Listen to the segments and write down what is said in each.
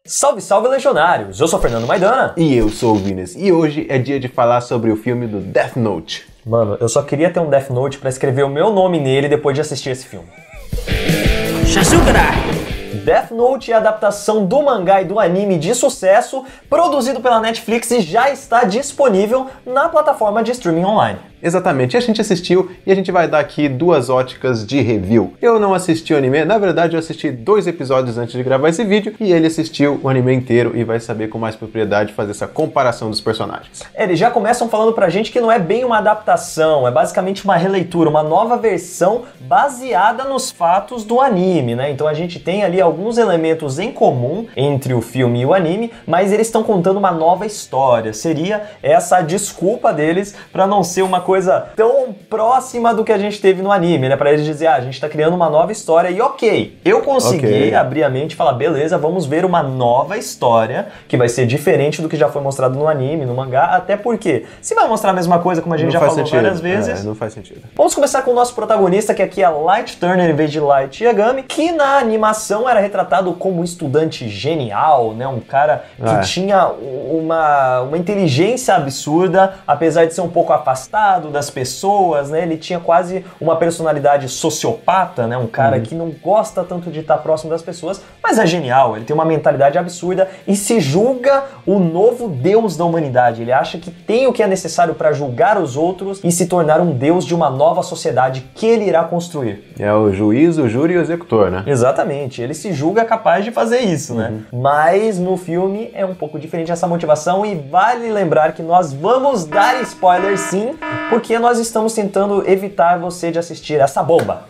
Salve, salve, legionários! Eu sou Fernando Maidana. E eu sou o Vinícius. E hoje é dia de falar sobre o filme do Death Note. Mano, eu só queria ter um Death Note pra escrever o meu nome nele depois de assistir esse filme. Shazugara! Death Note é a adaptação do mangá e do anime de sucesso, produzido pela Netflix e já está disponível na plataforma de streaming online. Exatamente, a gente assistiu e a gente vai dar aqui duas óticas de review. Eu não assisti o anime, na verdade eu assisti 2 episódios antes de gravar esse vídeo e ele assistiu o anime inteiro e vai saber com mais propriedade fazer essa comparação dos personagens. Eles já começam falando pra gente que não é bem uma adaptação, é basicamente uma releitura, uma nova versão baseada nos fatos do anime, né? Então a gente tem ali alguns elementos em comum entre o filme e o anime, mas eles estão contando uma nova história. Seria essa a desculpa deles pra não ser uma coisa tão próxima do que a gente teve no anime, né? Pra eles dizer, a gente tá criando uma nova história e ok, eu consegui abrir a mente e falar, beleza, vamos ver uma nova história que vai ser diferente do que já foi mostrado no anime, no mangá, até porque se vai mostrar a mesma coisa, como a gente já falou várias vezes... não faz sentido. Vamos começar com o nosso protagonista, que aqui é Light Turner em vez de Light Yagami, que na animação era retratado como um estudante genial, né? Um cara que tinha uma inteligência absurda, apesar de ser um pouco afastado das pessoas, né? Ele tinha quase uma personalidade sociopata, né? Um cara que não gosta tanto de estar próximo das pessoas, mas é genial, ele tem uma mentalidade absurda e se julga o novo deus da humanidade. Ele acha que tem o que é necessário para julgar os outros e se tornar um deus de uma nova sociedade que ele irá construir. É o juiz, o júri e o executor, né? Exatamente, ele se julga capaz de fazer isso, né? Mas no filme é um pouco diferente essa motivação e vale lembrar que nós vamos dar spoilers sim, porque nós estamos tentando evitar você de assistir essa bomba.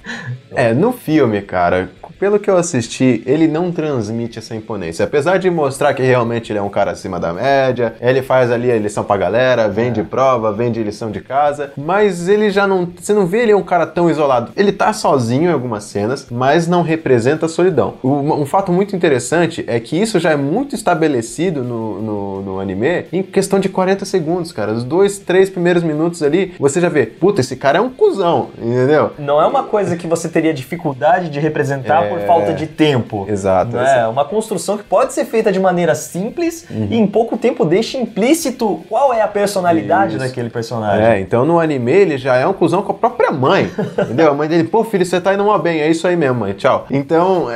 No filme, cara, pelo que eu assisti, ele não transmite essa imponência. Apesar de mostrar que realmente ele é um cara acima da média, ele faz ali a lição pra galera, vende prova, vende lição de casa, mas ele já não... Você não vê ele um cara tão isolado. Ele tá sozinho em algumas cenas, mas não representa a solidão. Um fato muito interessante é que isso já é muito estabelecido no anime em questão de 40 segundos, cara. Os 2, 3 primeiros minutos ali, você já vê, puta, esse cara é um cuzão, entendeu? Não é uma coisa que você teria dificuldade de representar por falta de tempo. Exato. É uma construção que pode ser feita de maneira simples e em pouco tempo deixa implícito qual é a personalidade daquele personagem. Então no anime ele já é um cuzão com a própria mãe, entendeu? A mãe dele, pô filho, você tá indo mó bem, é isso aí mesmo, mãe, tchau. Então,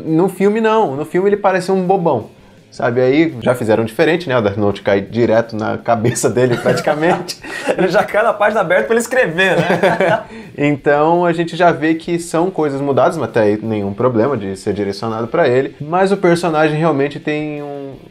no filme não, no filme ele parece um bobão. Sabe, aí já fizeram diferente, né? O Death Note cai direto na cabeça dele, praticamente. Ele já cai na página aberta pra ele escrever, né? Então a gente já vê que são coisas mudadas, mas até aí nenhum problema de ser direcionado pra ele. Mas o personagem realmente tem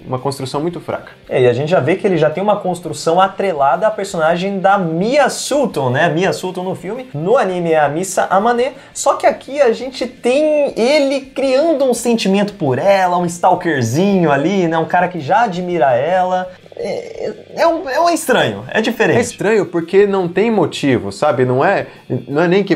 uma construção muito fraca. E a gente já vê que ele já tem uma construção atrelada à personagem da Mia Sutton, né? Mia Sutton no filme. No anime é a Misa Amane. Só que aqui a gente tem ele criando um sentimento por ela, um stalkerzinho ali, né? Um cara que já admira ela. É estranho, é diferente. É estranho porque não tem motivo, sabe? Não é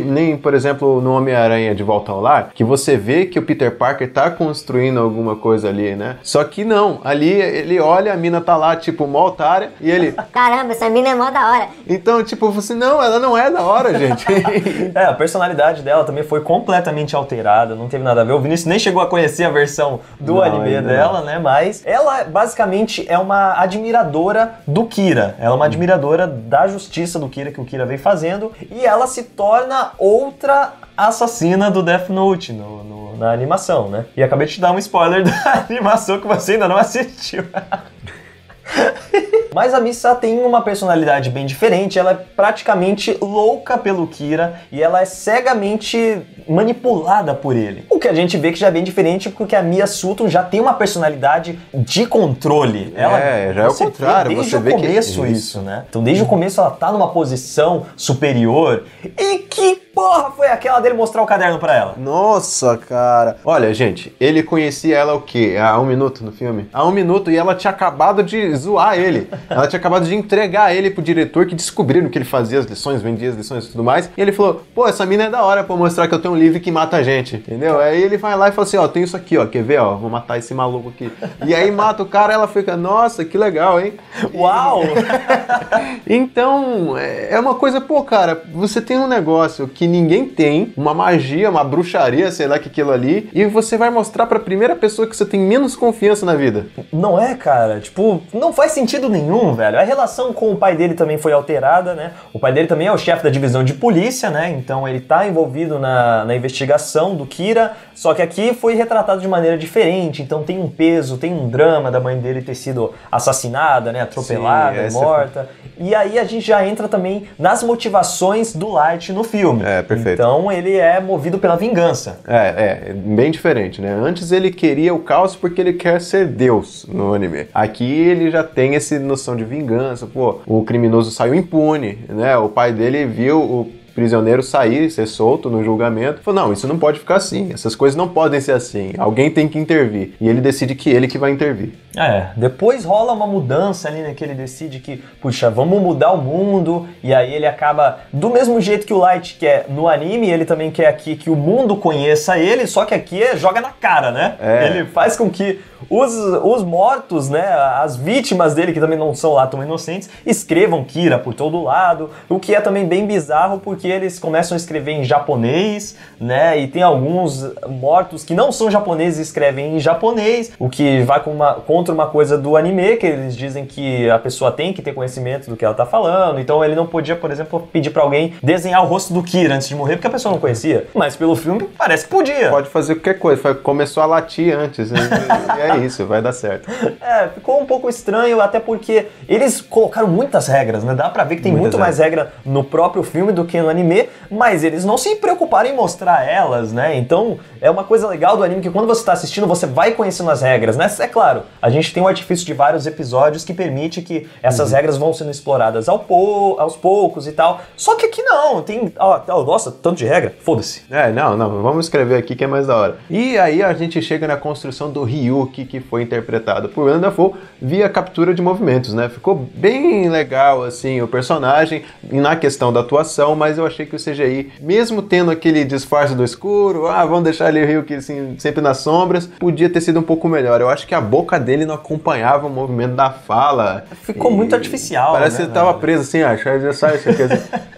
nem, por exemplo, no Homem-Aranha de Volta ao Lar, que você vê que o Peter Parker tá construindo alguma coisa ali, né? Só que não, ali ele olha, a mina tá lá, tipo, mó otária, e ele... Caramba, essa mina é mó da hora. Então, tipo, você, não, ela não é da hora, gente. A personalidade dela também foi completamente alterada, não teve nada a ver. O Vinícius nem chegou a conhecer a versão do anime dela, né? Mas ela, basicamente, é uma admiradora do Kira. Ela é uma admiradora da justiça do Kira, que o Kira vem fazendo, e ela se torna outra assassina do Death Note na animação, né? E acabei de te dar um spoiler da animação que você ainda não assistiu. Mas a Misa tem uma personalidade bem diferente, ela é praticamente louca pelo Kira e ela é cegamente manipulada por ele. O que a gente vê que já é bem diferente porque a Mia Sutton já tem uma personalidade de controle. Ela, já é o contrário. Desde o começo isso, né? Então desde o começo ela tá numa posição superior. E que porra foi aquela dele mostrar o caderno pra ela? Nossa, cara. Olha, gente, ele conhecia ela o quê? Há 1 minuto no filme? Há 1 minuto e ela tinha acabado de zoar ele. Ela tinha acabado de entregar ele pro diretor que descobriram que ele fazia as lições, vendia as lições e tudo mais. E ele falou, pô, essa mina é da hora pra mostrar que eu tenho tão livre que mata a gente, entendeu? Aí ele vai lá e fala assim, ó, tem isso aqui, ó, quer ver, ó, vou matar esse maluco aqui. E aí mata o cara, ela fica, nossa, que legal, hein? Uau! Então, é uma coisa, pô, cara, você tem um negócio que ninguém tem, uma magia, uma bruxaria, sei lá que aquilo ali, e você vai mostrar pra primeira pessoa que você tem menos confiança na vida. Não é, cara? Tipo, não faz sentido nenhum, velho. A relação com o pai dele também foi alterada, né? O pai dele também é o chefe da divisão de polícia, né? Então ele tá envolvido na investigação do Kira, só que aqui foi retratado de maneira diferente, então tem um peso, tem um drama da mãe dele ter sido assassinada, né? Atropelada, morta. E aí a gente já entra também nas motivações do Light no filme. É, perfeito. Então ele é movido pela vingança. É bem diferente, né? Antes ele queria o caos porque ele quer ser Deus no anime. Aqui ele já tem essa noção de vingança, pô, o criminoso saiu impune, né? O pai dele viu o prisioneiro sair, ser solto no julgamento, falou, não, isso não pode ficar assim, essas coisas não podem ser assim, alguém tem que intervir, e ele decide que ele que vai intervir. Depois rola uma mudança ali, né, que ele decide que, puxa, vamos mudar o mundo, e aí ele acaba, do mesmo jeito que o Light quer no anime, ele também quer aqui que o mundo conheça ele, só que aqui joga na cara, né? Ele faz com que os mortos, né, as vítimas dele, que também não são lá tão inocentes, escrevam Kira por todo lado, o que é também bem bizarro, porque eles começam a escrever em japonês, né, e tem alguns mortos que não são japoneses e escrevem em japonês, o que vai contra uma coisa do anime, que eles dizem que a pessoa tem que ter conhecimento do que ela tá falando, então ele não podia, por exemplo, pedir pra alguém desenhar o rosto do Kira antes de morrer, porque a pessoa não conhecia, mas pelo filme parece que podia. Pode fazer qualquer coisa, começou a latir antes, né? E é isso, vai dar certo. Ficou um pouco estranho, até porque eles colocaram muitas regras, né? Dá pra ver que tem muito mais regra no próprio filme do que no anime, mas eles não se preocuparam em mostrar elas, né? Então, é uma coisa legal do anime que quando você tá assistindo, você vai conhecendo as regras, né? É claro, a gente tem um artifício de vários episódios que permite que essas regras vão sendo exploradas aos poucos e tal. Só que aqui não, tem... nossa, tanto de regra, foda-se. Não, vamos escrever aqui que é mais da hora. E aí a gente chega na construção do Ryuki, que foi interpretado por Willem Dafoe via captura de movimentos, né? Ficou bem legal, assim, o personagem na questão da atuação, mas eu achei que o CGI, mesmo tendo aquele disfarce do escuro, vamos deixar ali o Ryuki assim, sempre nas sombras, podia ter sido um pouco melhor. Eu acho que a boca dele não acompanhava o movimento da fala. Ficou muito artificial, parece que ele tava preso assim, já sai isso aqui.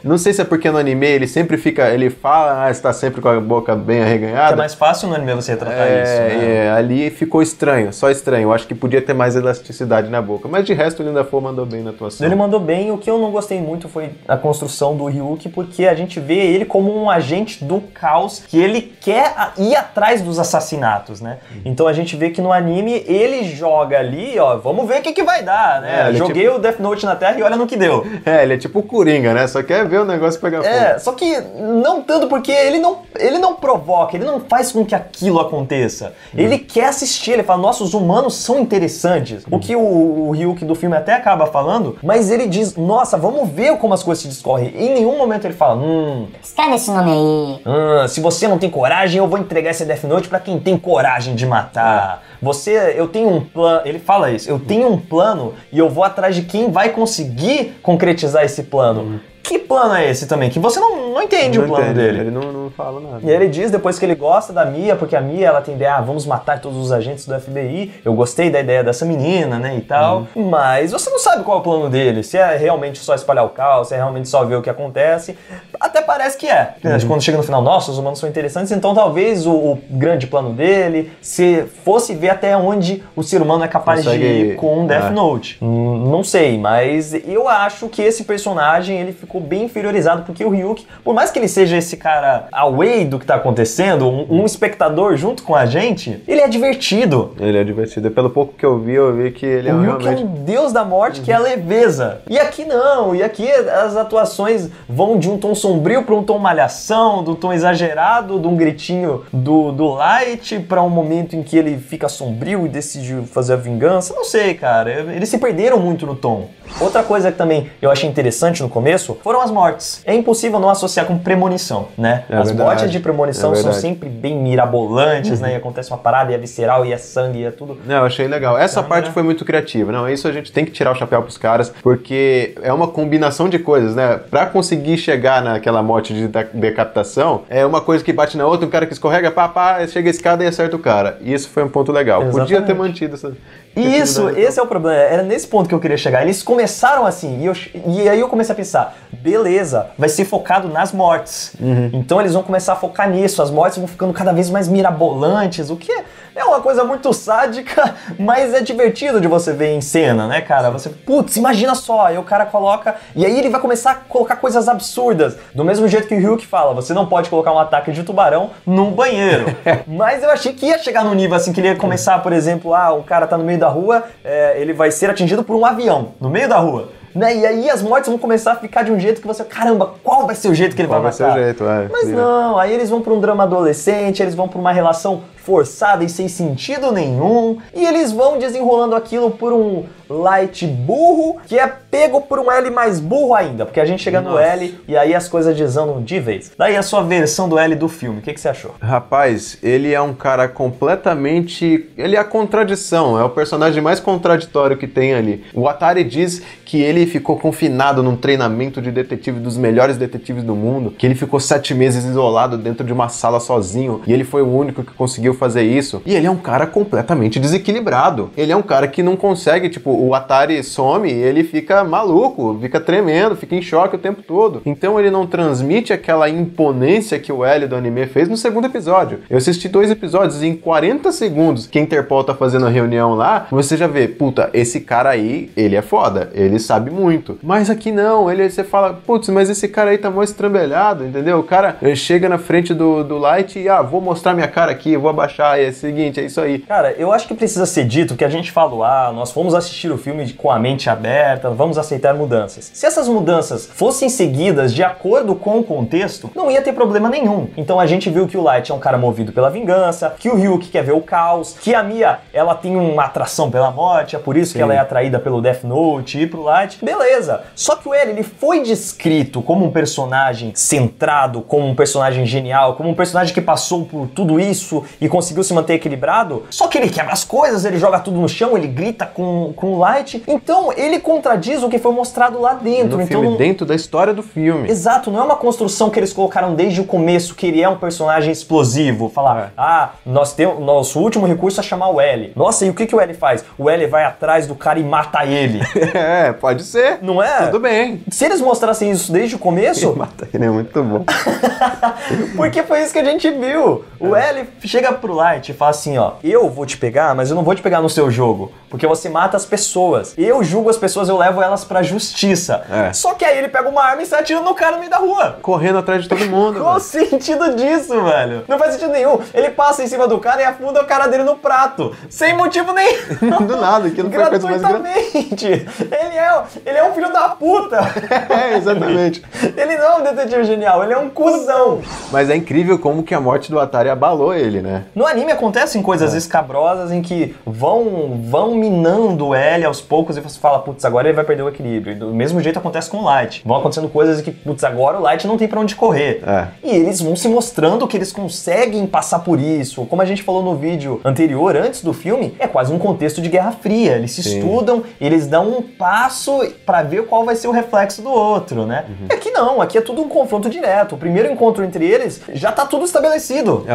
Não sei se é porque no anime ele sempre fica, ele fala, está sempre com a boca bem arreganhada. É mais fácil no anime você retratar isso, né? Ali ficou estranho, só estranho. Eu acho que podia ter mais elasticidade na boca. Mas de resto, o Willem Dafoe mandou bem na atuação. Ele mandou bem. O que eu não gostei muito foi a construção do Ryuki, porque a gente vê ele como um agente do caos, que ele quer ir atrás dos assassinatos, né? Então a gente vê que no anime ele joga ali, vamos ver o que vai dar, né? Joguei o Death Note na Terra e olha no que deu. Ele é tipo o Coringa, né? Só quer ver o negócio pegar fogo. Só que não tanto porque ele não provoca, ele não faz com que aquilo aconteça. Ele quer assistir, ele fala, nossa, os humanos são interessantes. O que o Ryuki do filme até acaba falando, mas ele diz, nossa, vamos ver como as coisas se discorrem. Em nenhum momento ele fala, escreve esse nome aí. Se você não tem coragem, eu vou entregar esse Death Note pra quem tem coragem de matar. Eu tenho um plano, ele fala isso, eu tenho um plano e eu vou atrás de quem vai conseguir concretizar esse plano. Que plano é esse também? Que você não entende o plano dele. Ele não fala nada. E ele diz depois que ele gosta da Mia, porque a Mia, ela tem ideia, vamos matar todos os agentes do FBI. Eu gostei da ideia dessa menina, né, e tal. Mas você não sabe qual é o plano dele. Se é realmente só espalhar o caos, se é realmente só ver o que acontece. Até parece que é. Quando chega no final, nossa, os humanos são interessantes, então talvez o grande plano dele se fosse ver até onde o ser humano é capaz de ir com um Death Note. Não sei, mas eu acho que esse personagem, ele ficou bem inferiorizado, porque o Ryuki, por mais que ele seja esse cara away do que tá acontecendo, um espectador junto com a gente, ele é divertido. Ele é divertido. Pelo pouco que eu vi que ele o Ryuki é um deus da morte, que é a leveza. E aqui não, e aqui as atuações vão de um tom sombrio para um tom malhação, do tom exagerado, de um gritinho do Light, para um momento em que ele fica sombrio e decide fazer a vingança. Não sei, cara, eles se perderam muito no tom. Outra coisa que também eu achei interessante no começo foram as mortes. É impossível não associar com premonição, né? As mortes de premonição são sempre bem mirabolantes, né? E acontece uma parada, e é visceral, e é sangue, e é tudo. Não, eu achei legal. Essa parte foi muito criativa. Não, isso a gente tem que tirar o chapéu pros caras, porque é uma combinação de coisas, né? Pra conseguir chegar naquela morte de decapitação, é uma coisa que bate na outra, um cara que escorrega, chega a escada e acerta o cara. E isso foi um ponto legal. Exatamente. Podia ter mantido essa... Isso, esse é o problema. Era nesse ponto que eu queria chegar. Eles começaram assim, e aí eu comecei a pensar, beleza, vai ser focado nas mortes. Então eles vão começar a focar nisso, as mortes vão ficando cada vez mais mirabolantes, o que é uma coisa muito sádica, mas é divertido de você ver em cena, né, cara? Você, putz, imagina só, aí o cara coloca, e aí ele vai começar a colocar coisas absurdas, do mesmo jeito que o Hulk fala, você não pode colocar um ataque de tubarão num banheiro. Mas eu achei que ia chegar no nível assim, que ele ia começar, por exemplo, o cara tá no meio da rua, ele vai ser atingido por um avião, no meio da rua. Né? E aí as mortes vão começar a ficar de um jeito que você... Caramba, qual vai ser o jeito que ele vai matar? Qual vai ser o jeito, Mas não, aí eles vão pra um drama adolescente, eles vão pra uma relação forçada e sem sentido nenhum, e eles vão desenrolando aquilo por um Light burro, que é pego por um L mais burro ainda, porque a gente chega no L e aí as coisas desandam de vez. Daí a sua versão do L do filme, o que você achou? Rapaz, ele é um cara completamente... Ele é a contradição, é o personagem mais contraditório que tem ali. O Atari diz que ele ficou confinado num treinamento de detetive dos melhores detetives do mundo, que ele ficou 7 meses isolado dentro de uma sala sozinho, e ele foi o único que conseguiu fazer isso. E ele é um cara completamente desequilibrado. Ele é um cara que não consegue, tipo, o Atari some e ele fica maluco, fica tremendo, fica em choque o tempo todo. Então ele não transmite aquela imponência que o L do anime fez no segundo episódio. Eu assisti 2 episódios e em 40 segundos que a Interpol tá fazendo a reunião lá, você já vê, puta, esse cara aí, ele é foda, ele sabe muito. Mas aqui não, você fala, putz, mas esse cara aí tá mó estrambelhado, entendeu? O cara chega na frente do Light e, vou mostrar minha cara aqui, vou abaixar, é o seguinte, é isso aí. Cara, eu acho que precisa ser dito que a gente falou, nós fomos assistir o filme com a mente aberta, vamos aceitar mudanças. Se essas mudanças fossem seguidas de acordo com o contexto, não ia ter problema nenhum. Então a gente viu que o Light é um cara movido pela vingança, que o Ryuk quer ver o caos, que a Mia, ela tem uma atração pela morte, é por isso que ela é atraída pelo Death Note e pro Light. Beleza. Só que o L, ele foi descrito como um personagem centrado, como um personagem genial, como um personagem que passou por tudo isso e conseguiu se manter equilibrado, só que ele quebra as coisas, ele joga tudo no chão, ele grita com o Light, então ele contradiz o que foi mostrado lá dentro. No filme, dentro da história do filme. Exato, não é uma construção que eles colocaram desde o começo, que ele é um personagem explosivo, falar, nosso último recurso é chamar o L. Nossa, e o que o L faz? O L vai atrás do cara e mata ele. Pode ser. Não é? Tudo bem. Se eles mostrassem isso desde o começo... Ele mata ele, é muito bom. Porque foi isso que a gente viu. O L chega pro Light e fala assim, eu vou te pegar, mas eu não vou te pegar no seu jogo, porque você mata as pessoas. Eu julgo as pessoas, eu levo elas pra justiça. Só que aí ele pega uma arma e sai atirando no cara no meio da rua. Correndo atrás de todo mundo. Qual o sentido disso, velho? Não faz sentido nenhum. Ele passa em cima do cara e afunda o cara dele no prato. Sem motivo nenhum. Do nada, que não foi coisa mais gratuitamente. Ele é um filho da puta. Exatamente. Ele não é um detetive genial, ele é um cuzão. Mas é incrível como que a morte do Atari abalou ele, né? No anime acontecem coisas escabrosas em que vão minando o L aos poucos e você fala, putz, agora ele vai perder o equilíbrio. E do mesmo jeito acontece com o Light. Vão acontecendo coisas em que, putz, agora o Light não tem pra onde correr. E eles vão se mostrando que eles conseguem passar por isso. Como a gente falou no vídeo anterior, antes do filme, é quase um contexto de Guerra Fria. Eles se estudam, eles dão um passo pra ver qual vai ser o reflexo do outro, né? Aqui não, aqui é tudo um confronto direto. O primeiro encontro entre eles já tá tudo estabelecido. É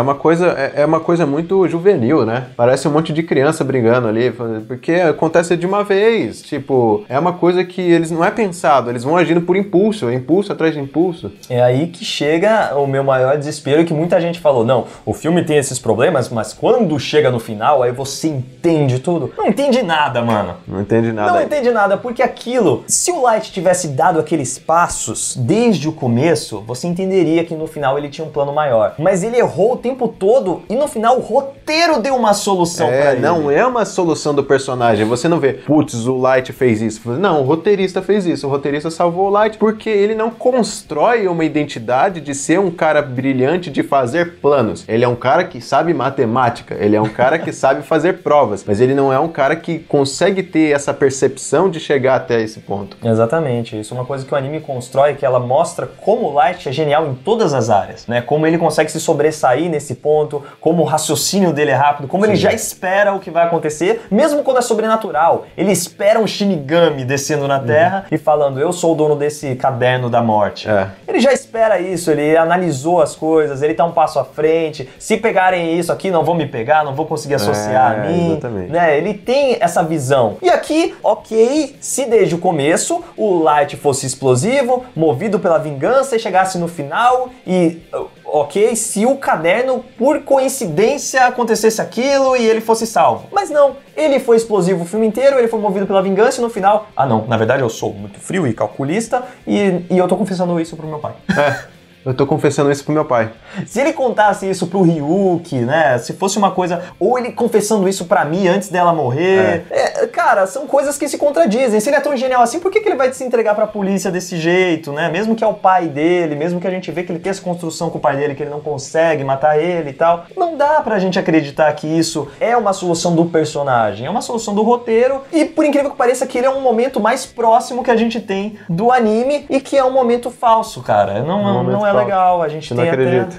uma coisa muito juvenil, né? Parece um monte de criança brigando ali, porque acontece de uma vez. Tipo, é uma coisa que eles não é pensado, eles vão agindo por impulso, impulso atrás de impulso. É aí que chega o meu maior desespero, que muita gente falou, não, o filme tem esses problemas, mas quando chega no final, aí você entende tudo. Não entende nada, mano. Não entende nada. Não entende nada, porque aquilo, se o Light tivesse dado aqueles passos desde o começo, você entenderia que no final ele tinha um plano maior. Mas ele errou o tempo todo e no final final o roteiro deu uma solução pra ele. Não é uma solução do personagem. Você não vê, putz, o Light fez isso. Não, o roteirista fez isso. O roteirista salvou o Light porque ele não constrói uma identidade de ser um cara brilhante, de fazer planos. Ele é um cara que sabe matemática, ele é um cara que sabe fazer provas, mas ele não é um cara que consegue ter essa percepção de chegar até esse ponto. Exatamente, isso é uma coisa que o anime constrói, que ela mostra como o Light é genial em todas as áreas, né? Como ele consegue se sobressair nesse ponto, como o raciocínio dele é rápido, como ele já espera o que vai acontecer, mesmo quando é sobrenatural. Ele espera um Shinigami descendo na Terra e falando, eu sou o dono desse caderno da morte. Ele já espera isso, ele analisou as coisas, ele tá um passo à frente. Se pegarem isso aqui, não vão me pegar, não vão conseguir associar a mim. Exatamente. Né? Ele tem essa visão. E aqui, ok, se desde o começo o Light fosse explosivo, movido pela vingança e chegasse no final e... ok, se o caderno, por coincidência, acontecesse aquilo e ele fosse salvo. Mas não, ele foi explosivo o filme inteiro, ele foi movido pela vingança e no final... ah não, na verdade eu sou muito frio e calculista e eu tô confessando isso pro meu pai. Eu tô confessando isso pro meu pai. Se ele contasse isso pro Ryuki, né? Se fosse uma coisa... ou ele confessando isso pra mim antes dela morrer... cara, são coisas que se contradizem. Se ele é tão genial assim, por que ele vai se entregar pra polícia desse jeito, né? Mesmo que é o pai dele, mesmo que a gente vê que ele tem essa construção com o pai dele, que ele não consegue matar ele e tal. Não dá pra gente acreditar que isso é uma solução do personagem. É uma solução do roteiro. E por incrível que pareça, que ele é um momento mais próximo que a gente tem do anime e que é um momento falso, cara. Não é legal, a gente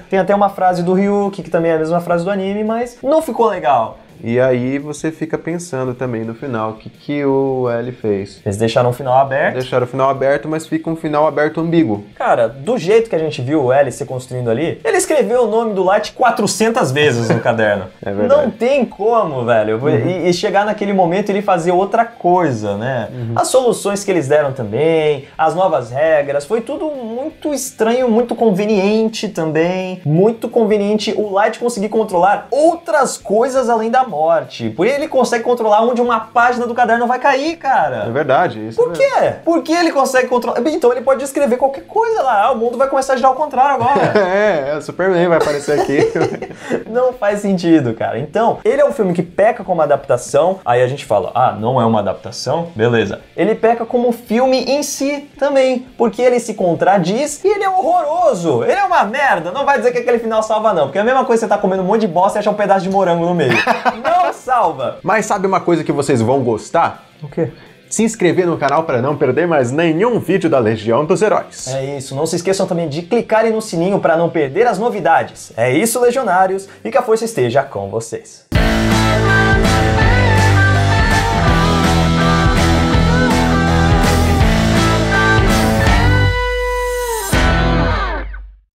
tem até uma frase do Ryuki, que também é a mesma frase do anime, mas não ficou legal. E aí você fica pensando também no final, o que o L fez? Eles deixaram o final aberto. Deixaram o final aberto, mas fica um final aberto ambíguo. Cara, do jeito que a gente viu o L se construindo ali, ele escreveu o nome do Light 400 vezes no caderno. É verdade. Não tem como, velho. E chegar naquele momento e ele fazer outra coisa, né? As soluções que eles deram também, as novas regras, foi tudo muito estranho, muito conveniente também. Muito conveniente o Light conseguir controlar outras coisas além da morte. Por ele consegue controlar onde uma página do caderno vai cair, cara. É verdade. Isso Por quê? Porque ele consegue controlar... então ele pode escrever qualquer coisa lá. O mundo vai começar a girar ao contrário agora. O Superman vai aparecer aqui. Não faz sentido, cara. Então, ele é um filme que peca como adaptação. Aí a gente fala, não é uma adaptação? Beleza. Ele peca como filme em si também. Porque ele se contradiz e ele é horroroso. Ele é uma merda. Não vai dizer que aquele final salva, não. Porque é a mesma coisa que você tá comendo um monte de bosta e achar um pedaço de morango no meio. Não salva! Mas sabe uma coisa que vocês vão gostar? O quê? Se inscrever no canal para não perder mais nenhum vídeo da Legião dos Heróis. É isso, não se esqueçam também de clicarem no sininho para não perder as novidades. É isso, legionários, e que a força esteja com vocês.